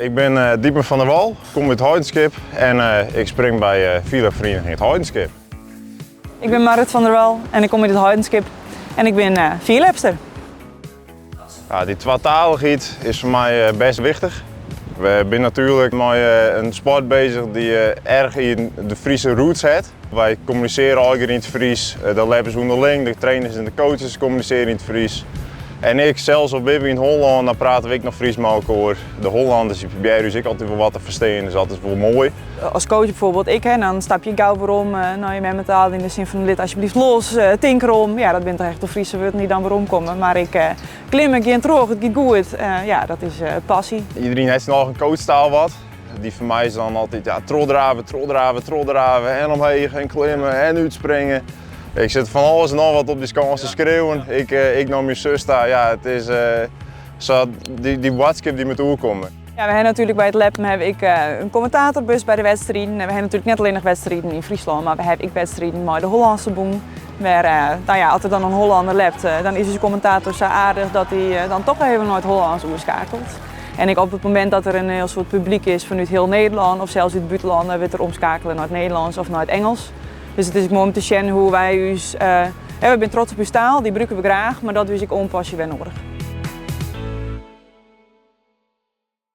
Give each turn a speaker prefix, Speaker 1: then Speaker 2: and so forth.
Speaker 1: Ik ben Diepen van der Wal, kom uit Heidenskip en ik spring bij wielervereniging het Heidenskip.
Speaker 2: Ik ben Marit van der Wal en ik kom uit het Heidenskip en ik ben vierlepster.
Speaker 1: Ja, die tweetaligheid is voor mij best wichtig. We zijn natuurlijk met een sport bezig die erg in de Friese roots heeft. Wij communiceren eigenlijk in het Fries, de leppers onderling, de trainers en de coaches communiceren in het Fries. En ik, zelfs op Bibi in Holland, dan praten we ook nog Fries met elkaar. De Hollanders proberen dus ik altijd wel wat te verstaan, dus dat is wel mooi.
Speaker 2: Als coach bijvoorbeeld dan stap je gauw waarom naar je mentaal in de zin van lid alsjeblieft los, tinker om. Ja, dat bent toch echt de Friese woord niet dan waarom komen. Maar ik klim, ik ga terug, het gaat goed. Ja, dat is passie.
Speaker 1: Iedereen heeft nog een coachtaal wat. Die voor mij is dan altijd troldraven en omheen en klimmen en uitspringen. Ik zit van alles en nog wat op die kans te schreeuwen. Ik nam mijn zus daar. Ja, het is zo die WhatsApp die moet komen.
Speaker 2: Ja, we hebben natuurlijk bij het lab een commentatorbus bij de wedstrijden. We hebben natuurlijk niet alleen nog wedstrijden in Friesland, maar we hebben wedstrijden met de Hollandse boom. Waar, als er dan een Hollander lept, dan is de commentator zo aardig dat hij dan toch even naar het Hollands omschakelt. En op het moment dat er een heel soort publiek is vanuit heel Nederland of zelfs uit het buitenland, dan wordt er omschakelen naar het Nederlands of naar het Engels. Dus het is mooi om te zien hoe wij we zijn trots op uw taal, die gebruiken we graag, maar dat is ik onpasje wel nodig.